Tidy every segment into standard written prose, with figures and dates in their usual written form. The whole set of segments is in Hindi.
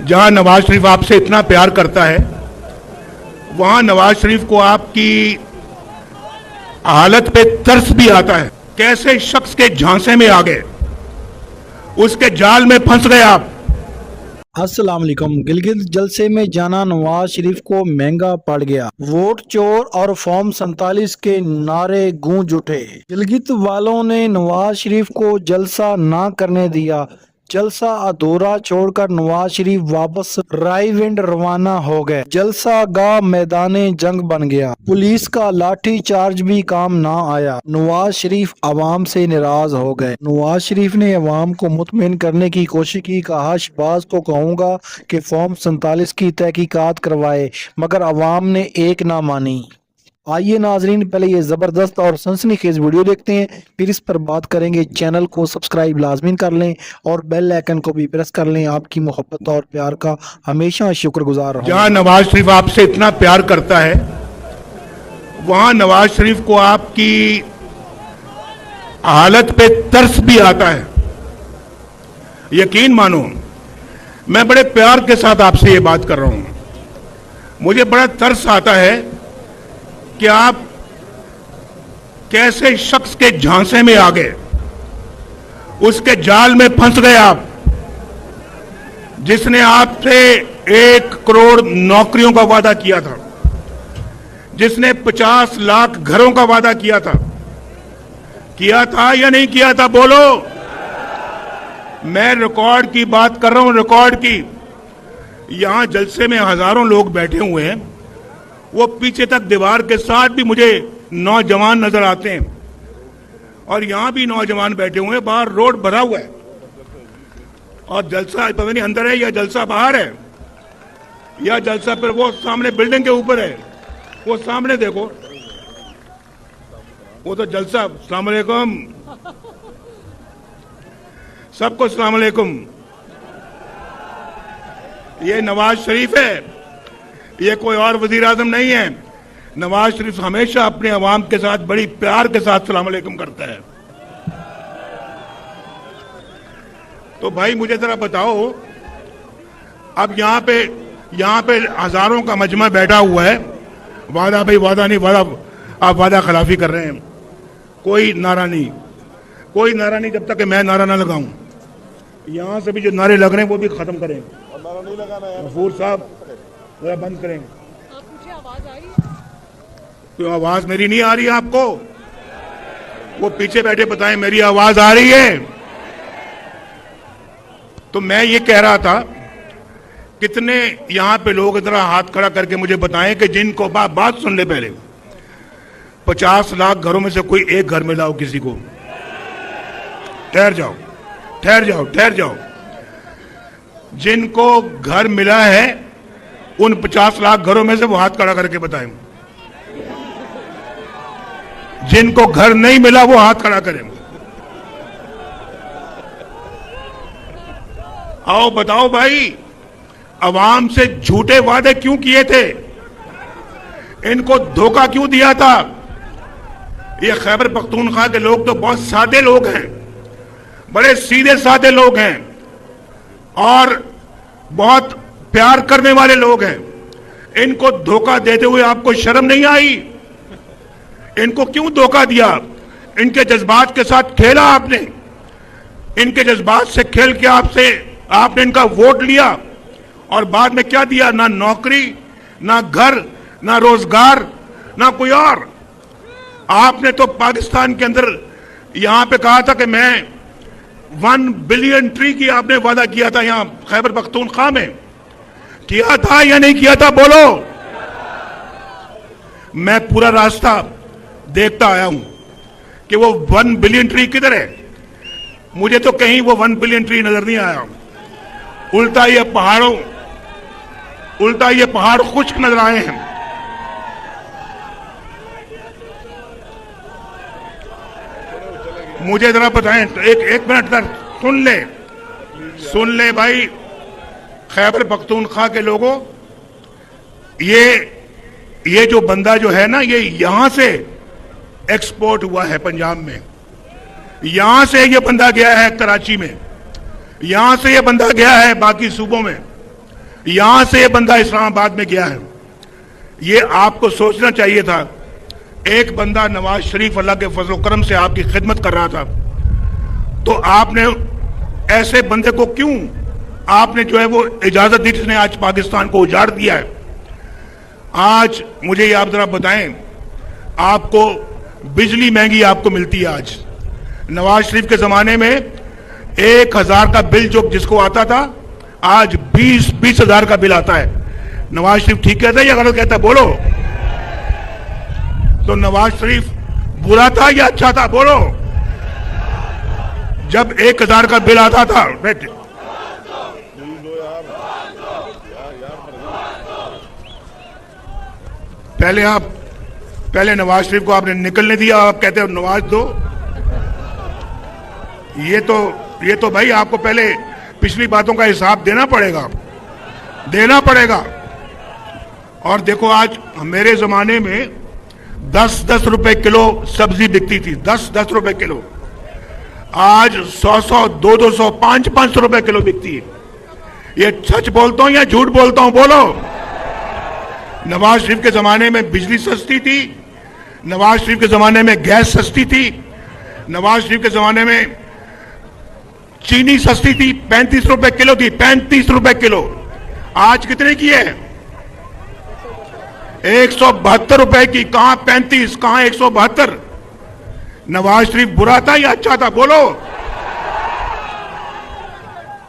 जहां नवाज शरीफ आपसे इतना प्यार करता है, वहां नवाज शरीफ को आपकी हालत पे तरस भी आता है। कैसे शख्स के झांसे में आ गए, उसके जाल में फंस गए आप। अस्सलाम वालेकुम। गिलगित जलसे में जाना नवाज शरीफ को महंगा पड़ गया। वोट चोर और फॉर्म 47 के नारे गूंज उठे। गिलगित वालों ने नवाज शरीफ को जलसा ना करने दिया। जलसा अधूरा छोड़कर नवाज शरीफ वापस रायविंड रवाना हो गए। जलसा गाह मैदाने जंग बन गया। पुलिस का लाठी चार्ज भी काम ना आया। नवाज शरीफ अवाम से नाराज हो गए। नवाज शरीफ ने अवाम को मुतमिन करने की कोशिश की। कहा शहबाज को कहूंगा कि फॉर्म 47 की तहकीकात करवाए, मगर अवाम ने एक ना मानी। आइए नाजरीन, पहले ये ज़बरदस्त और सनसनीखेज वीडियो देखते हैं, फिर इस पर बात करेंगे। चैनल को सब्सक्राइब लाजमीन कर लें और बेल आइकन को भी प्रेस कर लें। आपकी मोहब्बत और प्यार का हमेशा शुक्रगुजार रहूं। जहां नवाज शरीफ आपसे इतना प्यार करता है, वहां नवाज शरीफ को आपकी हालत पे तरस भी आता है। यकीन मानो, मैं बड़े प्यार के साथ आपसे ये बात कर रहा हूं। मुझे बड़ा तरस आता है कि आप कैसे शख्स के झांसे में आ गए, उसके जाल में फंस गए आप, जिसने आपसे 1 करोड़ नौकरियों का वादा किया था, जिसने 50 लाख घरों का वादा किया था या नहीं किया था? बोलो। मैं रिकॉर्ड की बात कर रहा हूं, रिकॉर्ड की। यहां जलसे में हजारों लोग बैठे हुए हैं, वो पीछे तक दीवार के साथ भी मुझे नौजवान नजर आते हैं, और यहां भी नौजवान बैठे हुए हैं। बाहर रोड भरा हुआ है और जलसा पता नहीं अंदर है या जलसा बाहर है, या जलसा पर वो सामने बिल्डिंग के ऊपर है। वो सामने देखो, वो तो जलसा। अस्सलाम वालेकुम सबको, अस्सलाम वालेकुम। ये नवाज शरीफ है, ये कोई और वजीर आजम नहीं है। नवाज शरीफ हमेशा अपने अवाम के साथ बड़ी प्यार के साथ सलाम अलैकुम करता है। तो भाई मुझे जरा बताओ, अब यहां पे हजारों का मजमा बैठा हुआ है। वादा भाई, वादा नहीं, वादा आप वादा खिलाफी कर रहे हैं। कोई नारा नहीं जब तक कि मैं नारा ना लगाऊं। यहां से भी जो नारे लग रहे हैं वो भी खत्म करें। नारा नहीं लगाना है गफूर साहब, जरा बंद करें। मुझे आवाज आ रही है? तो आवाज मेरी नहीं आ रही है आपको? वो पीछे बैठे बताएं मेरी आवाज आ रही है? तो मैं ये कह रहा था, कितने यहां पे लोग इतना हाथ खड़ा करके मुझे बताएं कि जिनको बात सुन ले पहले। 50 लाख घरों में से कोई एक घर में लाओ किसी को। ठहर जाओ। जिनको घर मिला है उन 50 लाख घरों में से वो हाथ खड़ा करके बताएं। जिनको घर नहीं मिला वो हाथ खड़ा करें। आओ बताओ भाई, अवाम से झूठे वादे क्यों किए थे? इनको धोखा क्यों दिया था? ये खैबर पख्तूनख्वा के लोग तो बहुत सादे लोग हैं, बड़े सीधे साधे लोग हैं और बहुत प्यार करने वाले लोग हैं। इनको धोखा देते हुए आपको शर्म नहीं आई? इनको क्यों धोखा दिया? इनके जज्बात के साथ खेला आपने। इनके जज्बात से खेल के आपने इनका वोट लिया और बाद में क्या दिया? ना नौकरी, ना घर, ना रोजगार, ना कोई और। आपने तो पाकिस्तान के अंदर यहां पे कहा था कि मैं 1 बिलियन ट्री की आपने वादा किया था। यहां खैबर पख्तूनख्वा में किया था या नहीं किया था? बोलो। मैं पूरा रास्ता देखता आया हूं कि वो 1 बिलियन ट्री किधर है। मुझे तो कहीं वो 1 बिलियन ट्री नजर नहीं आया। उल्टा ये पहाड़ खुश्क नजर आए हैं। मुझे जरा बताएं, एक मिनट तक सुन ले भाई। खैबर पख्तूनख्वा के लोगों, ये जो बंदा जो है ना, ये यहां से एक्सपोर्ट हुआ है पंजाब में। यहां से ये बंदा गया है कराची में, यहां से ये बंदा गया है बाकी सूबों में। यहां से ये बंदा इस्लामाबाद में गया है। ये आपको सोचना चाहिए था, एक बंदा नवाज शरीफ अल्लाह के फजल करम से आपकी खिदमत कर रहा था, तो आपने ऐसे बंदे को क्यों आपने जो है वो इजाजत दी जिसने आज पाकिस्तान को उजाड़ दिया है। आज मुझे ये आप जरा बताएं, आपको बिजली महंगी आपको मिलती है। आज नवाज शरीफ के जमाने में 1,000 का बिल जो जिसको आता था, आज 20 हजार का बिल आता है। नवाज शरीफ ठीक कहता है या गलत कहता है? बोलो। तो नवाज शरीफ बुरा था या अच्छा था? बोलो। जब 1,000 का बिल आता था, पहले नवाज शरीफ को आपने निकलने दिया, आप कहते हो नवाज दो। ये तो भाई आपको पहले पिछली बातों का हिसाब देना पड़ेगा। और देखो, आज मेरे जमाने में 10-10 रुपए किलो सब्जी बिकती थी, 10-10 रुपए किलो। आज 100-100, 200-200, 500 रुपए किलो बिकती है। ये सच बोलता हूं या झूठ बोलता हूं? बोलो। नवाज शरीफ के जमाने में बिजली सस्ती थी, नवाज शरीफ के जमाने में गैस सस्ती थी, नवाज शरीफ के जमाने में चीनी सस्ती थी, 35 रुपए किलो थी, 35 रुपए किलो। आज कितने की है? 172 रुपए की। कहां 35, कहां 172? नवाज शरीफ बुरा था या अच्छा था? बोलो।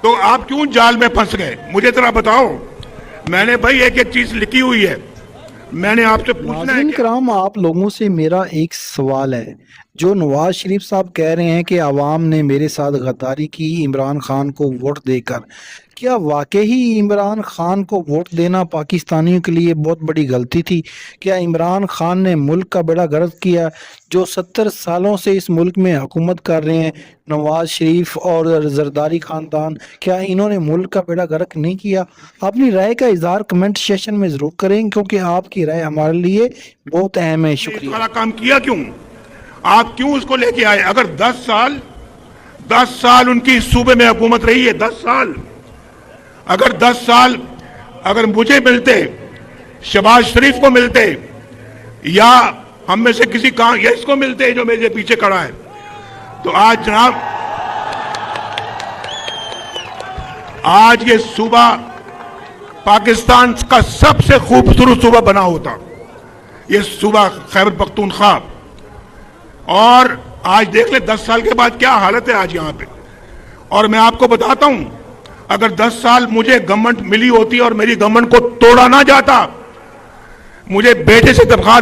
तो आप क्यों जाल में फंस गए, मुझे जरा बताओ। मैंने भाई एक एक चीज लिखी हुई है, मैंने आपसे पूछना है। नाज़रीन कराम, आप लोगों से मेरा एक सवाल है। जो नवाज शरीफ साहब कह रहे हैं कि आवाम ने मेरे साथ गद्दारी की इमरान खान को वोट देकर, क्या वाकई ही इमरान खान को वोट देना पाकिस्तानियों के लिए बहुत बड़ी गलती थी? क्या इमरान खान ने मुल्क का बड़ा गर्द किया? जो 70 सालों से इस मुल्क में हुकूमत कर रहे हैं नवाज शरीफ और जरदारी खानदान, क्या इन्होंने मुल्क का बेड़ा गर्क नहीं किया? अपनी राय का इजहार कमेंट सेशन में जरूर करें, क्योंकि आपकी राय हमारे लिए बहुत अहम है। शुक्रिया। सारा काम किया क्यों? आप क्यों उसको लेके आए? अगर 10 साल उनकी सूबे में हुकूमत रही है, 10 साल, अगर 10 साल अगर मुझे मिलते, शहबाज शरीफ को मिलते, या हम में से किसी का या इसको मिलते जो मेरे पीछे खड़ा है, तो आज जनाब, आज ये सूबा पाकिस्तान का सबसे खूबसूरत सूबा बना होता, ये सूबा खैबर पख्तूनख्वा। और आज देख ले 10 साल के बाद क्या हालत है आज यहां पे। और मैं आपको बताता हूं, अगर 10 साल मुझे गवर्नमेंट मिली होती और मेरी गवर्नमेंट को तोड़ा ना जाता, मुझे बेटे से तनख्वाह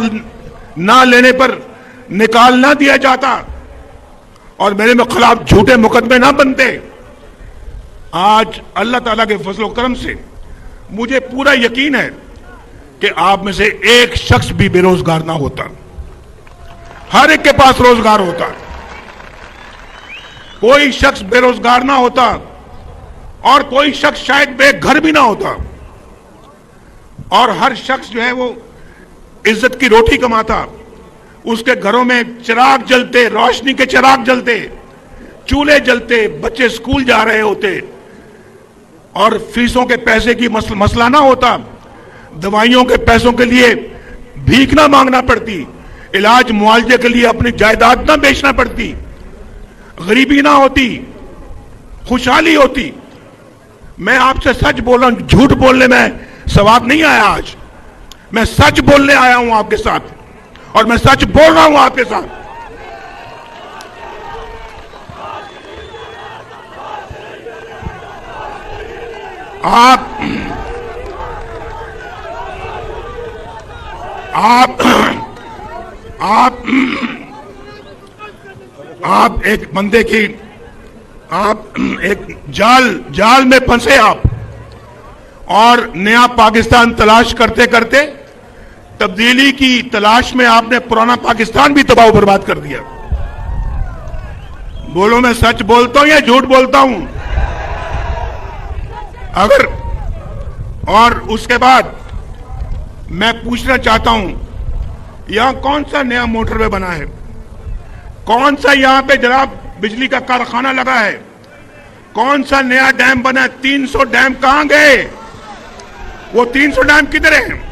ना लेने पर निकाल ना दिया जाता और मेरे में खिलाफ झूठे मुकदमे ना बनते, आज अल्लाह ताला के फजल करम से मुझे पूरा यकीन है कि आप में से एक शख्स भी बेरोजगार ना होता, हर एक के पास रोजगार होता, कोई शख्स बेरोजगार ना होता और कोई शख्स शायद बेघर भी ना होता, और हर शख्स जो है वो इज्जत की रोटी कमाता, उसके घरों में चिराग जलते, रोशनी के चिराग जलते, चूल्हे जलते, बच्चे स्कूल जा रहे होते और फीसों के पैसे की मसला ना होता, दवाइयों के पैसों के लिए भीख ना मांगना पड़ती, इलाज मुआवजे के लिए अपनी जायदाद ना बेचना पड़ती, गरीबी ना होती, खुशहाली होती। मैं आपसे सच बोल रहा हूं, झूठ बोलने में सवाब नहीं आया। आज मैं सच बोलने आया हूं आपके साथ और मैं सच बोल रहा हूं आपके साथ। आप एक बंदे की, आप एक जाल में फंसे आप, और नया पाकिस्तान तलाश करते करते तब्दीली की तलाश में आपने पुराना पाकिस्तान भी तबाह बर्बाद कर दिया। बोलो, मैं सच बोलता हूं या झूठ बोलता हूं? अगर, और उसके बाद मैं पूछना चाहता हूं, यहां कौन सा नया मोटरवे बना है? कौन सा यहां पे जनाब बिजली का कारखाना लगा है? कौन सा नया डैम बना है? 300 डैम कहां गए? वो 300 डैम किधर है?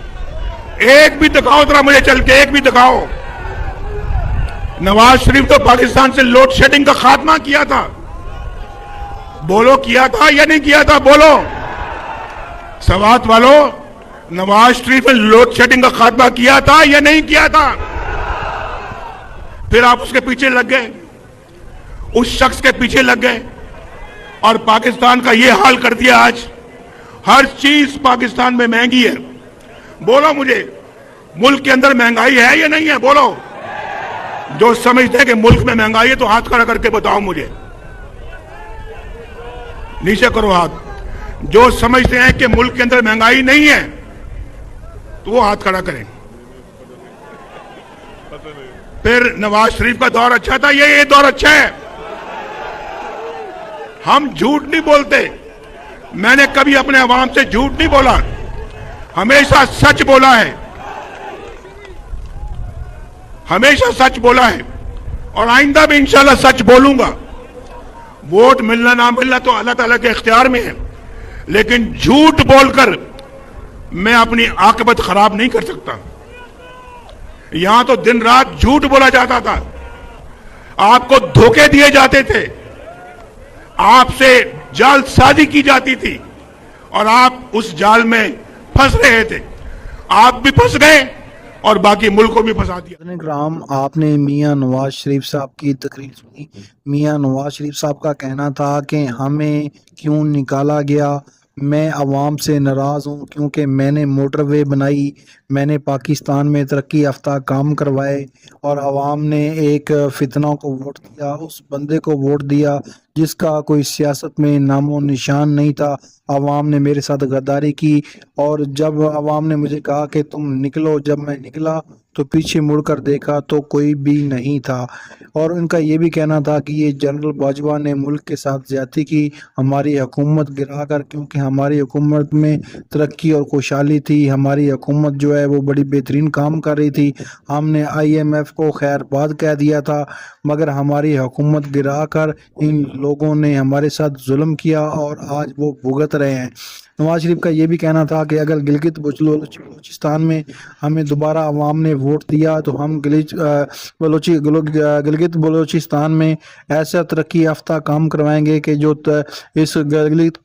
एक भी दिखाओ जरा मुझे चल के, एक भी दिखाओ। नवाज शरीफ तो पाकिस्तान से लोड शेडिंग का खात्मा किया था, बोलो किया था या नहीं किया था? बोलो सवात वालों, नवाज शरीफ ने लोड शेडिंग का खात्मा किया था या नहीं किया था? फिर आप उसके पीछे लग गए, उस शख्स के पीछे लग गए और पाकिस्तान का ये हाल कर दिया। आज हर चीज पाकिस्तान में महंगी है। बोलो मुझे, मुल्क के अंदर महंगाई है या नहीं है? बोलो। जो समझते हैं कि मुल्क में महंगाई है तो हाथ खड़ा करके बताओ मुझे, नीचे करो हाथ। जो समझते हैं कि मुल्क के अंदर महंगाई नहीं है तो वो हाथ खड़ा करें। फिर नवाज शरीफ का दौर अच्छा था, ये दौर अच्छा है। हम झूठ नहीं बोलते, मैंने कभी अपने अवाम से झूठ नहीं बोला, हमेशा सच बोला है, हमेशा सच बोला है और आइंदा भी इंशाल्लाह सच बोलूंगा। वोट मिलना ना मिलना तो अल्लाह ताला के इख्तियार में है, लेकिन झूठ बोलकर मैं अपनी आकबत खराब नहीं कर सकता। यहां तो दिन रात झूठ बोला जाता था, आपको धोखे दिए जाते थे, आपसे जालसाजी की जाती थी और आप उस जाल में फंस रहे थे। आप भी फंस गए और बाकी मुल्क को भी फंसा दिया। ग्राम, आपने मियां नवाज शरीफ साहब की तकरीर सुनी। मियां नवाज शरीफ साहब का कहना था कि हमें क्यों निकाला गया, मैं अवाम से नाराज़ हूँ क्योंकि मैंने मोटरवे बनाई, मैंने पाकिस्तान में तरक्की याफ्ता काम करवाए और अवाम ने एक फितना को वोट दिया, उस बंदे को वोट दिया जिसका कोई सियासत में नामो निशान नहीं था। अवाम ने मेरे साथ गद्दारी की और जब अवाम ने मुझे कहा कि तुम निकलो, जब मैं निकला तो पीछे मुड़कर देखा तो कोई भी नहीं था। और उनका ये भी कहना था कि ये जनरल बाजवा ने मुल्क के साथ ज्यादती की, हमारी हुकूमत गिरा कर, क्योंकि हमारी हुकूमत में तरक्की और खुशहाली थी, हमारी हुकूमत जो है वो बड़ी बेहतरीन काम कर रही थी। हमने IMF को खैरबाद कह दिया था, मगर हमारी हुकूमत गिरा कर इन लोगों ने हमारे साथ जुल्म किया और आज वो भुगत रहे हैं। नवाज शरीफ का ये भी कहना था कि अगर गिलगित बलूचिस्तान में हमें दोबारा अवाम ने वोट दिया तो हम गिलगित बलूचिस्तान में ऐसा तरक्की याफ्ता काम करवाएंगे कि जो इस गिलगित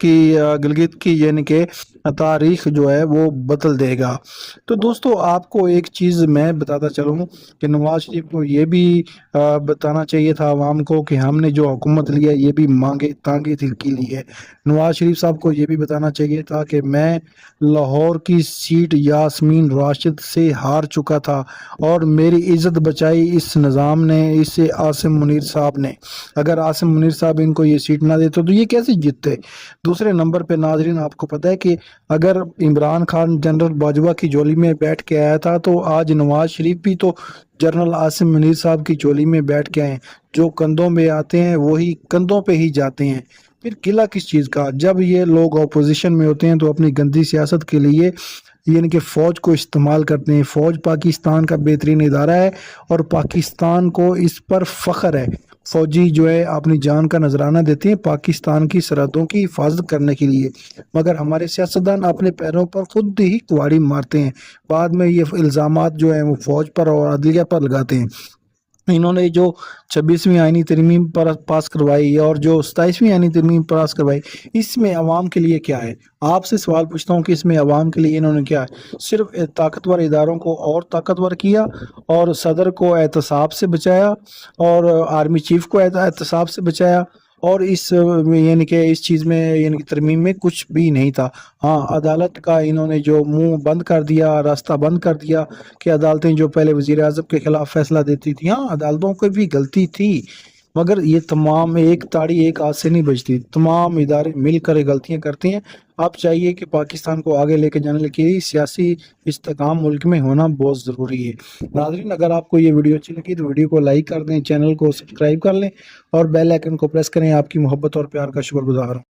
की यानी कि तारीख जो है वो बदल देगा। तो दोस्तों, आपको एक चीज़ मैं बताता चलूँ कि नवाज शरीफ को ये भी बताना चाहिए था अवाम को कि हमने जो हुकूमत ली है ये भी मांगे तांगे दिल की ली है। नवाज शरीफ साहब को ये भी बताना चाहिए था कि मैं लाहौर की सीट यास्मीन राशिद से हार चुका था और मेरी इज्जत बचाई इस निज़ाम ने, इससे आसिम मुनीर साहब ने। अगर आसिम मुनीर साहब इनको ये सीट ना देते तो ये कैसे जीतते। दूसरे नंबर पे नाजरीन, आपको पता है कि अगर इमरान खान जनरल बाजवा की झोली में बैठ के आया था तो आज नवाज शरीफ भी तो जनरल आसिम मुनीर साहब की झोली में बैठ के आए। जो कंधों में आते हैं वही कंधों पे ही जाते हैं। फिर गिला किस चीज़ का? जब ये लोग अपोजिशन में होते हैं तो अपनी गंदी सियासत के लिए यानी कि फ़ौज को इस्तेमाल करते हैं। फ़ौज पाकिस्तान का बेहतरीन इदारा है और पाकिस्तान को इस पर फ़ख्र है। फ़ौजी जो है अपनी जान का नजराना देते हैं पाकिस्तान की सरहदों की हिफाजत करने के लिए, मगर हमारे सियासतदान अपने पैरों पर खुद ही कुल्हाड़ी मारते हैं। बाद में ये इल्ज़ामात जो हैं वो फ़ौज पर और अदलिया पर लगाते हैं। इन्होंने जो 26वीं आईनी तरमीम पर पास करवाई और जो 27वीं आईनी तरमीम पास करवाई, इसमें अवाम के लिए क्या है? आपसे सवाल पूछता हूँ कि इसमें अवाम के लिए इन्होंने क्या है? सिर्फ ताकतवर इदारों को और ताकतवर किया और सदर को एहतसाब से बचाया और आर्मी चीफ को एहतसाब से बचाया और इस यानी कि इस चीज़ में यानी कि तरमीम में कुछ भी नहीं था। हाँ, अदालत का इन्होंने जो मुंह बंद कर दिया, रास्ता बंद कर दिया कि अदालतें जो पहले वज़ीर आज़म के खिलाफ फैसला देती थी, हाँ अदालतों की भी गलती थी, मगर ये तमाम एक ताड़ी एक हाथ से नहीं बजती, तमाम इदारे मिलकर गलतियां करते हैं। आप चाहिए कि पाकिस्तान को आगे लेके जाने के लिए सियासी इस्तेकाम मुल्क में होना बहुत ज़रूरी है। नाज़रीन, अगर आपको ये वीडियो अच्छी लगी तो वीडियो को लाइक कर दें, चैनल को सब्सक्राइब कर लें और बेल आइकन को प्रेस करें। आपकी मोहब्बत और प्यार का शुक्रगुजार हूँ।